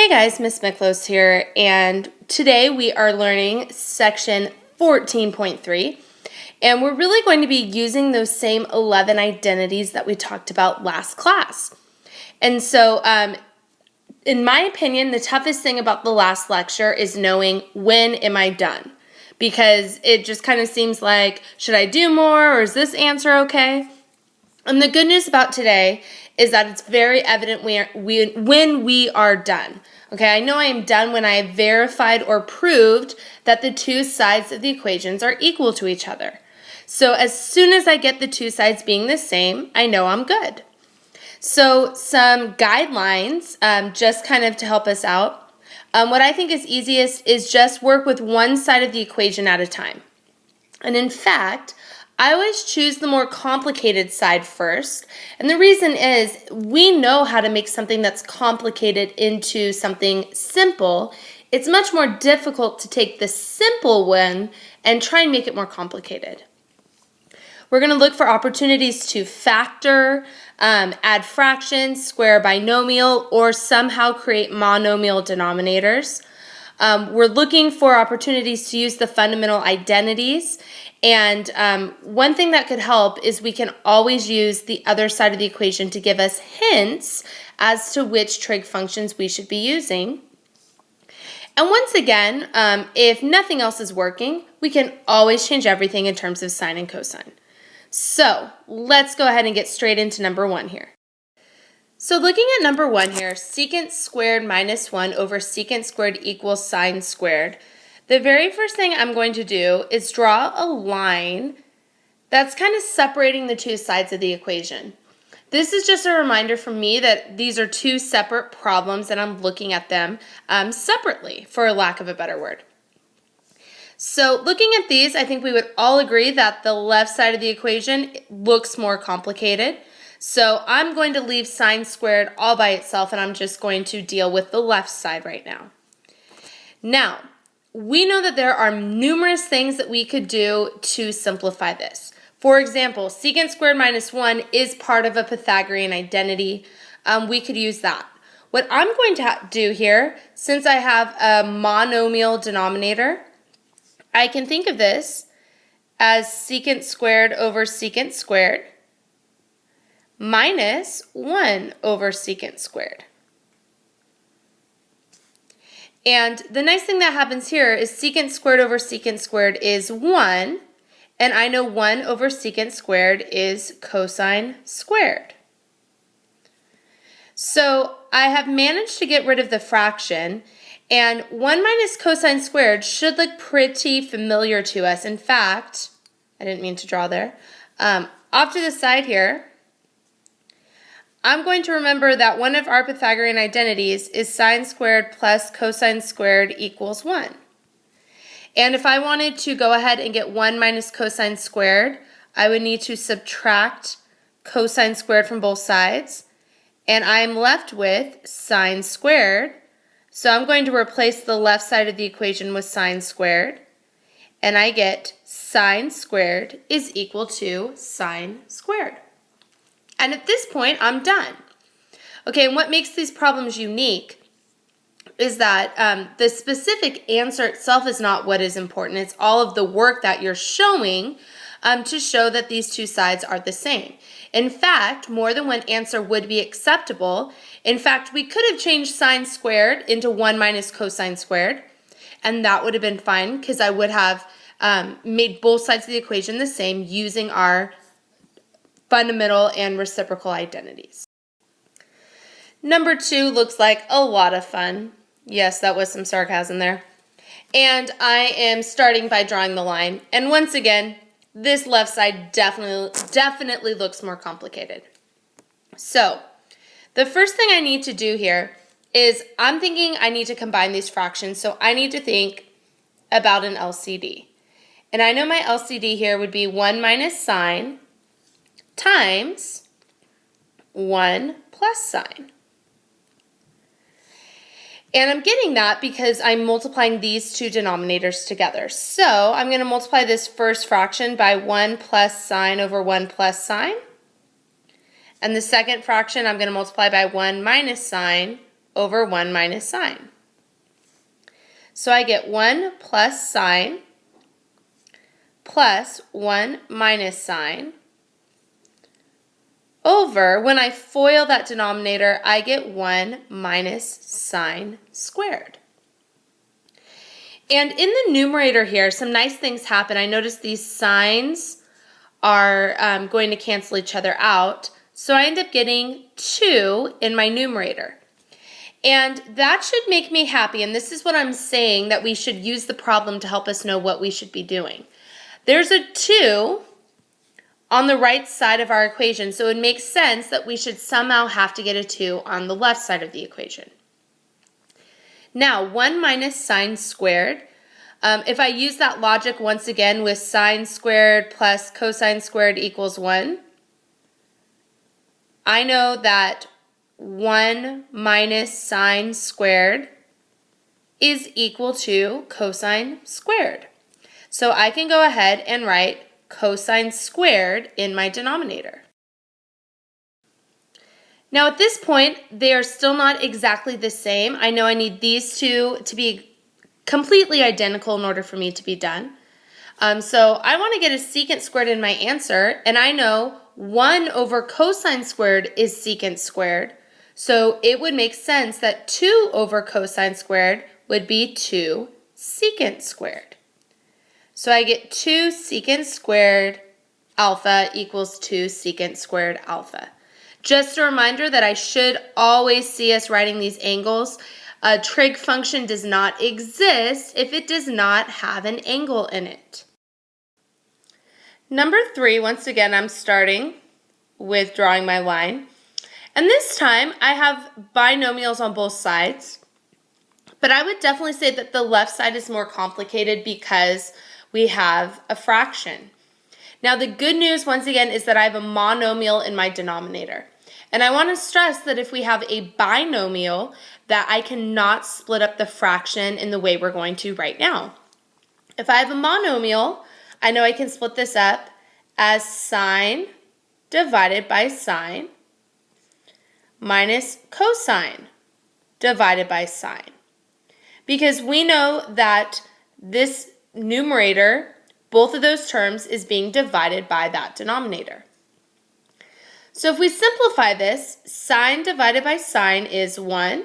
Hey guys, Miss Miklos here, and today we are learning section 14.3, and we're really going to be using those same 11 identities that we talked about last class. And so, in my opinion, the toughest thing about the last lecture is knowing when am I done, because it just kind of seems like, should I do more, or is this answer okay? And the good news about today is that it's very evident when we are done. Okay, I know I am done when I have verified or proved that the two sides of the equations are equal to each other. So as soon as I get the two sides being the same, I know I'm good. So some guidelines, just kind of to help us out. What I think is easiest is just work with one side of the equation at a time. And in fact, I always choose the more complicated side first. And the reason is we know how to make something that's complicated into something simple. It's much more difficult to take the simple one and try and make it more complicated. We're going to look for opportunities to factor, add fractions, square a binomial, or somehow create monomial denominators. We're looking for opportunities to use the fundamental identities. And one thing that could help is we can always use the other side of the equation to give us hints as to which trig functions we should be using. And once again, if nothing else is working, we can always change everything in terms of sine and cosine. So let's go ahead and get straight into number one here. So looking at number one here, secant squared minus 1 over secant squared equals sine squared. The very first thing I'm going to do is draw a line that's kind of separating the two sides of the equation. This is just a reminder for me that these are two separate problems and I'm looking at them separately, for lack of a better word. So looking at these, I think we would all agree that the left side of the equation looks more complicated. So I'm going to leave sine squared all by itself and I'm just going to deal with the left side right now. Now, we know that there are numerous things that we could do to simplify this. For example, secant squared minus 1 is part of a Pythagorean identity. We could use that. What I'm going to do here, since I have a monomial denominator, I can think of this as secant squared over secant squared minus 1 over secant squared. And the nice thing that happens here is secant squared over secant squared is 1, and I know 1 over secant squared is cosine squared. So I have managed to get rid of the fraction, and 1 minus cosine squared should look pretty familiar to us. In fact, I didn't mean to draw there. Off to the side here, I'm going to remember that one of our Pythagorean identities is sine squared plus cosine squared equals 1. And if I wanted to go ahead and get 1 minus cosine squared, I would need to subtract cosine squared from both sides. And I'm left with sine squared. So I'm going to replace the left side of the equation with sine squared. And I get sine squared is equal to sine squared. And at this point, I'm done. Okay, and what makes these problems unique is that the specific answer itself is not what is important. It's all of the work that you're showing to show that these two sides are the same. In fact, more than one answer would be acceptable. In fact, we could have changed sine squared into 1 minus cosine squared, and that would have been fine because I would have made both sides of the equation the same using our fundamental and reciprocal identities. Number 2 looks like a lot of fun. Yes, that was some sarcasm there. And I am starting by drawing the line. And once again, this left side definitely looks more complicated. So, the first thing I need to do here is I'm thinking I need to combine these fractions, so I need to think about an LCD. And I know my LCD here would be 1 minus sine times 1 plus sine. And I'm getting that because I'm multiplying these two denominators together. So I'm going to multiply this first fraction by 1 plus sine over 1 plus sine. And the second fraction I'm going to multiply by 1 minus sine over 1 minus sine. So I get 1 plus sine plus 1 minus sine over, when I FOIL that denominator, I get 1 minus sine squared. And in the numerator here, some nice things happen. I notice these signs are going to cancel each other out. So I end up getting 2 in my numerator. And that should make me happy. And this is what I'm saying, that we should use the problem to help us know what we should be doing. There's a 2 on the right side of our equation. So it makes sense that we should somehow have to get a 2 on the left side of the equation. Now, 1 minus sine squared, if I use that logic once again with sine squared plus cosine squared equals 1, I know that 1 minus sine squared is equal to cosine squared. So I can go ahead and write cosine squared in my denominator. Now at this point, they are still not exactly the same. I know I need these two to be completely identical in order for me to be done. So I want to get a secant squared in my answer, and I know 1 over cosine squared is secant squared. So it would make sense that 2 over cosine squared would be 2 secant squared. So I get 2 secant squared alpha equals 2 secant squared alpha. Just a reminder that I should always see us writing these angles. A trig function does not exist if it does not have an angle in it. Number 3, once again, I'm starting with drawing my line. And this time I have binomials on both sides. But I would definitely say that the left side is more complicated because we have a fraction. Now the good news, once again, is that I have a monomial in my denominator. And I want to stress that if we have a binomial, that I cannot split up the fraction in the way we're going to right now. If I have a monomial, I know I can split this up as sine divided by sine minus cosine divided by sine. Because we know that this numerator, both of those terms, is being divided by that denominator. So if we simplify this, sine divided by sine is 1,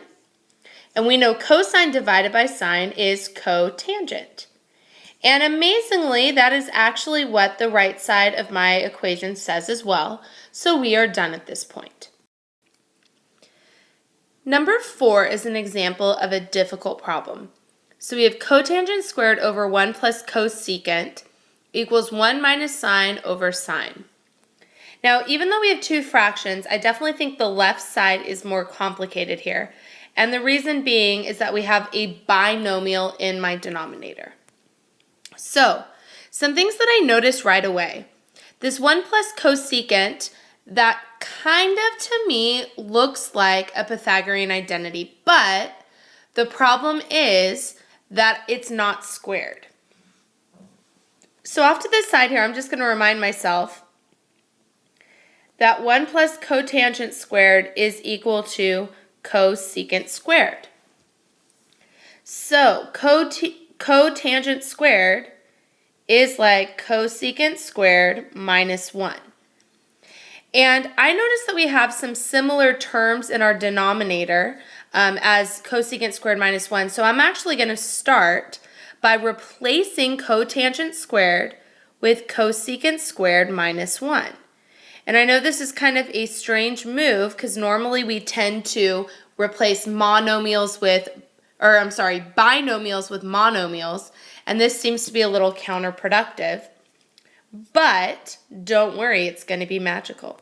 and we know cosine divided by sine is cotangent. And amazingly, that is actually what the right side of my equation says as well, so we are done at this point. Number 4 is an example of a difficult problem. So we have cotangent squared over 1 plus cosecant equals 1 minus sine over sine. Now, even though we have 2 fractions, I definitely think the left side is more complicated here. And the reason being is that we have a binomial in my denominator. So, some things that I noticed right away. This 1 plus cosecant, that kind of to me looks like a Pythagorean identity, but the problem is that it's not squared. So off to the side here, I'm just going to remind myself that 1 plus cotangent squared is equal to cosecant squared. So cotangent squared is like cosecant squared minus 1. And I noticed that we have some similar terms in our denominator as cosecant squared minus 1. So I'm actually going to start by replacing cotangent squared with cosecant squared minus 1. And I know this is kind of a strange move because normally we tend to replace binomials with monomials, and this seems to be a little counterproductive. But don't worry, it's going to be magical.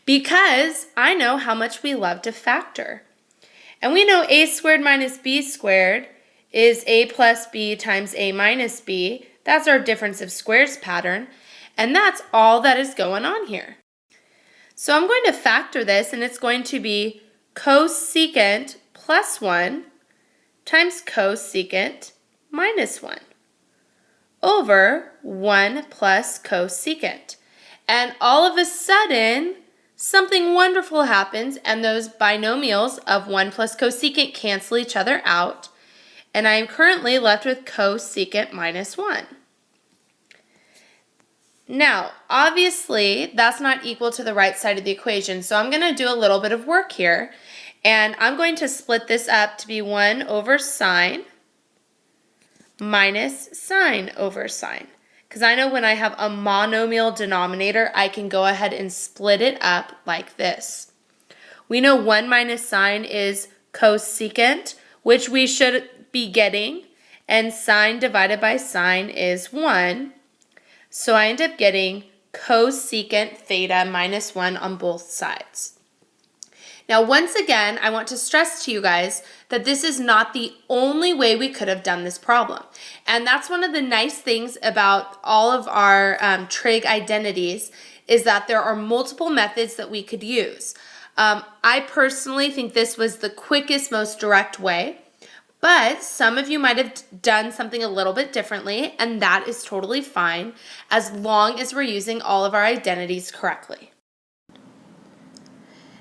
Because I know how much we love to factor. And we know a squared minus b squared is a plus b times a minus b. That's our difference of squares pattern. And that's all that is going on here. So I'm going to factor this, and it's going to be cosecant plus 1 times cosecant minus 1 over 1 plus cosecant. And all of a sudden, something wonderful happens and those binomials of 1 plus cosecant cancel each other out, and I am currently left with cosecant minus 1. Now, obviously, that's not equal to the right side of the equation, so I'm going to do a little bit of work here, and I'm going to split this up to be 1 over sine minus sine over sine. Because I know when I have a monomial denominator, I can go ahead and split it up like this. We know 1 minus sine is cosecant, which we should be getting, and sine divided by sine is 1. So I end up getting cosecant theta minus 1 on both sides. Now, once again, I want to stress to you guys that this is not the only way we could have done this problem. And that's one of the nice things about all of our trig identities is that there are multiple methods that we could use. I personally think this was the quickest, most direct way, but some of you might have done something a little bit differently, and that is totally fine as long as we're using all of our identities correctly.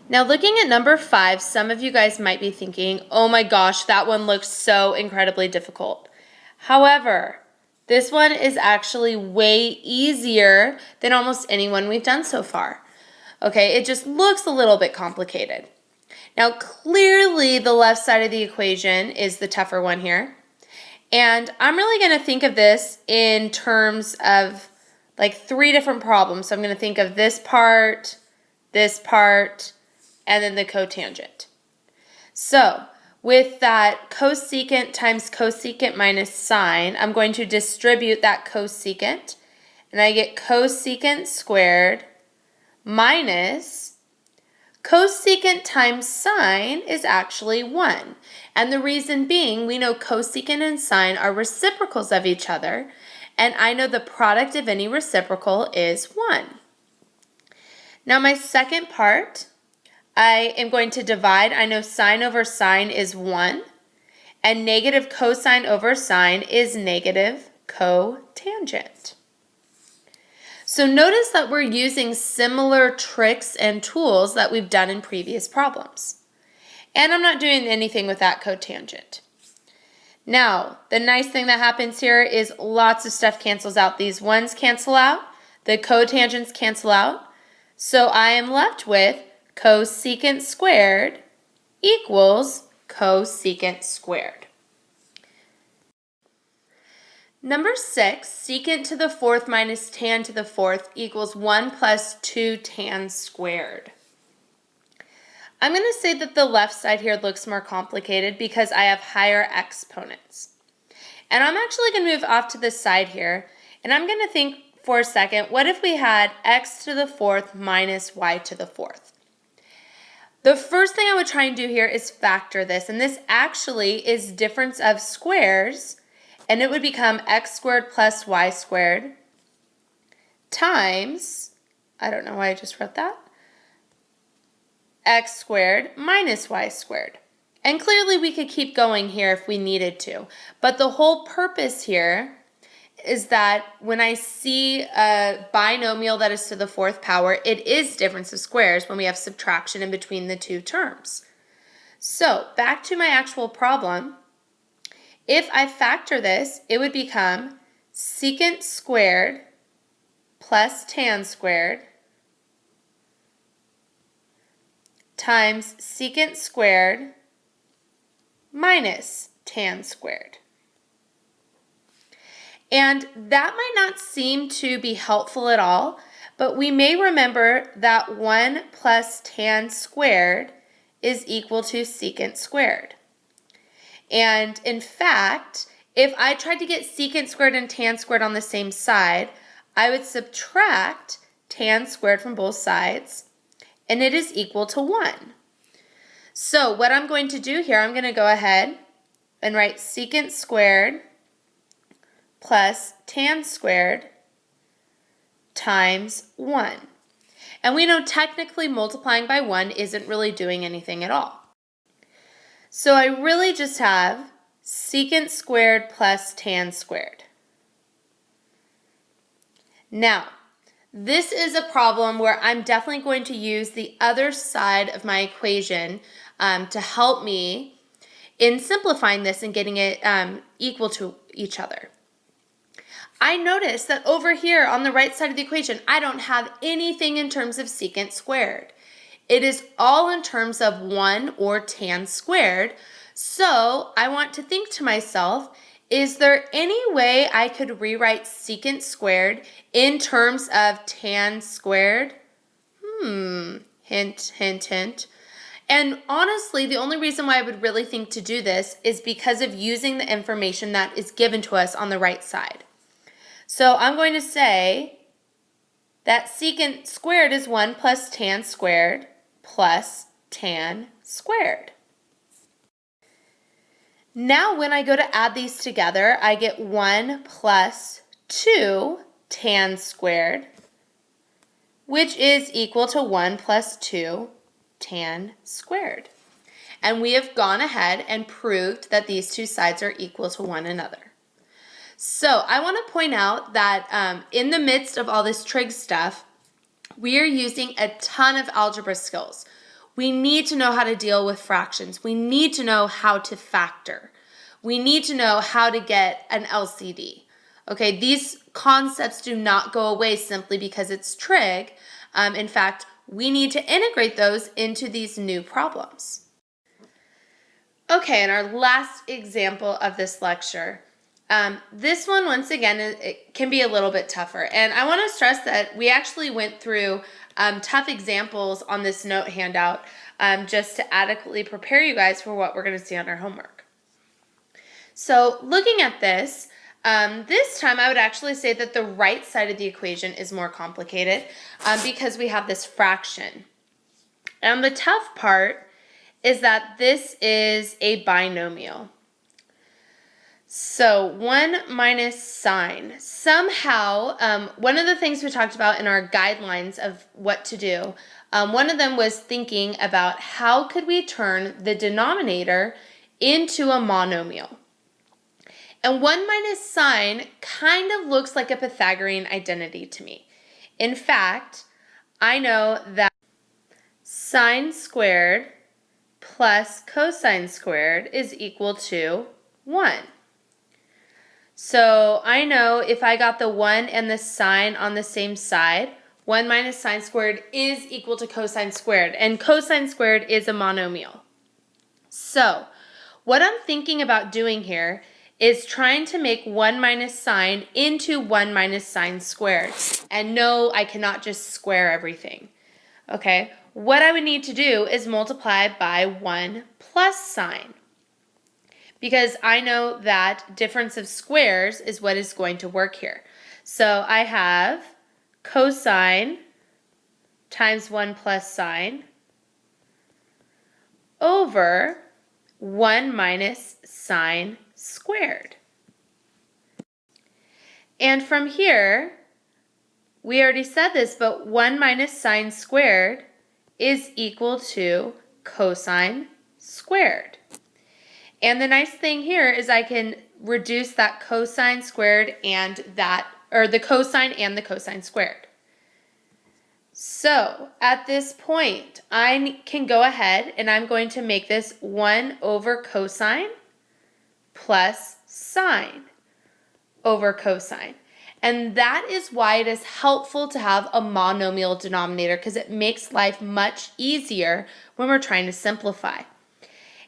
Now looking at number 5, some of you guys might be thinking, oh my gosh, that one looks so incredibly difficult. However, this one is actually way easier than almost any one we've done so far. Okay, it just looks a little bit complicated. Now clearly the left side of the equation is the tougher one here. And I'm really going to think of this in terms of like 3 different problems. So I'm going to think of this part, and then the cotangent. So with that cosecant times cosecant minus sine, I'm going to distribute that cosecant, and I get cosecant squared minus cosecant times sine is actually 1. And the reason being, we know cosecant and sine are reciprocals of each other, and I know the product of any reciprocal is 1. Now my second part, I am going to divide. I know sine over sine is 1, and negative cosine over sine is negative cotangent. So notice that we're using similar tricks and tools that we've done in previous problems. And I'm not doing anything with that cotangent. Now, the nice thing that happens here is lots of stuff cancels out. These ones cancel out, the cotangents cancel out, so I am left with cosecant squared equals cosecant squared. Number 6, secant to the 4th minus tan to the 4th equals 1 plus 2 tan squared. I'm going to say that the left side here looks more complicated because I have higher exponents. And I'm actually going to move off to the side here, and I'm going to think for a second, what if we had x to the 4th minus y to the 4th? The first thing I would try and do here is factor this, and this actually is difference of squares, and it would become x squared plus y squared times, I don't know why I just wrote that, x squared minus y squared. And clearly we could keep going here if we needed to, but the whole purpose here is that when I see a binomial that is to the 4th power, it is difference of squares when we have subtraction in between the two terms. So back to my actual problem. If I factor this, it would become secant squared plus tan squared times secant squared minus tan squared. And that might not seem to be helpful at all, but we may remember that 1 plus tan squared is equal to secant squared. And in fact, if I tried to get secant squared and tan squared on the same side, I would subtract tan squared from both sides, and it is equal to 1. So what I'm going to do here, I'm going to go ahead and write secant squared plus tan squared times 1. And we know technically multiplying by 1 isn't really doing anything at all. So I really just have secant squared plus tan squared. Now, This is a problem where I'm definitely going to use the other side of my equation to help me in simplifying this and getting it equal to each other. I notice that over here on the right side of the equation, I don't have anything in terms of secant squared. It is all in terms of 1 or tan squared. So I want to think to myself, is there any way I could rewrite secant squared in terms of tan squared? Hint, hint, hint. And honestly, the only reason why I would really think to do this is because of using the information that is given to us on the right side. So I'm going to say that secant squared is 1 plus tan squared plus tan squared. Now when I go to add these together, I get 1 plus 2 tan squared, which is equal to 1 plus 2 tan squared. And we have gone ahead and proved that these two sides are equal to one another. So I want to point out that in the midst of all this trig stuff, we are using a ton of algebra skills. We need to know how to deal with fractions. We need to know how to factor. We need to know how to get an LCD. Okay, these concepts do not go away simply because it's trig. In fact, we need to integrate those into these new problems. Okay, and our last example of this lecture. This one, once again, it can be a little bit tougher. And I want to stress that we actually went through tough examples on this note handout just to adequately prepare you guys for what we're going to see on our homework. So looking at this, this time I would actually say that the right side of the equation is more complicated because we have this fraction. And the tough part is that this is a binomial. So 1 minus sine. Somehow, one of the things we talked about in our guidelines of what to do, one of them was thinking about how could we turn the denominator into a monomial. And 1 minus sine kind of looks like a Pythagorean identity to me. In fact, I know that sine squared plus cosine squared is equal to 1. So I know if I got the 1 and the sine on the same side, 1 minus sine squared is equal to cosine squared, and cosine squared is a monomial. So what I'm thinking about doing here is trying to make 1 minus sine into 1 minus sine squared. And no, I cannot just square everything. Okay, what I would need to do is multiply by 1 plus sine, because I know that difference of squares is what is going to work here. So I have cosine times 1 plus sine over 1 minus sine squared. And from here, we already said this, but 1 minus sine squared is equal to cosine squared. And the nice thing here is I can reduce that cosine squared and that, or the cosine and the cosine squared. So at this point, I can go ahead and I'm going to make this 1 over cosine plus sine over cosine. And that is why it is helpful to have a monomial denominator, because it makes life much easier when we're trying to simplify.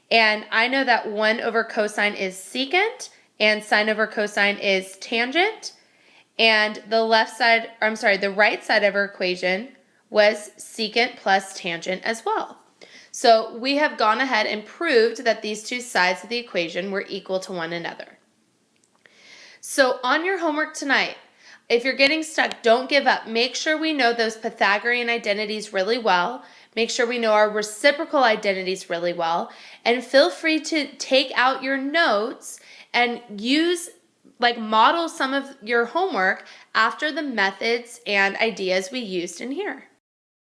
And I know that 1 over cosine is secant and sine over cosine is tangent. And the right side of our equation was secant plus tangent as well. So we have gone ahead and proved that these two sides of the equation were equal to one another. So on your homework tonight, if you're getting stuck, don't give up. Make sure we know those Pythagorean identities really well. Make sure we know our reciprocal identities really well. And feel free to take out your notes and model some of your homework after the methods and ideas we used in here.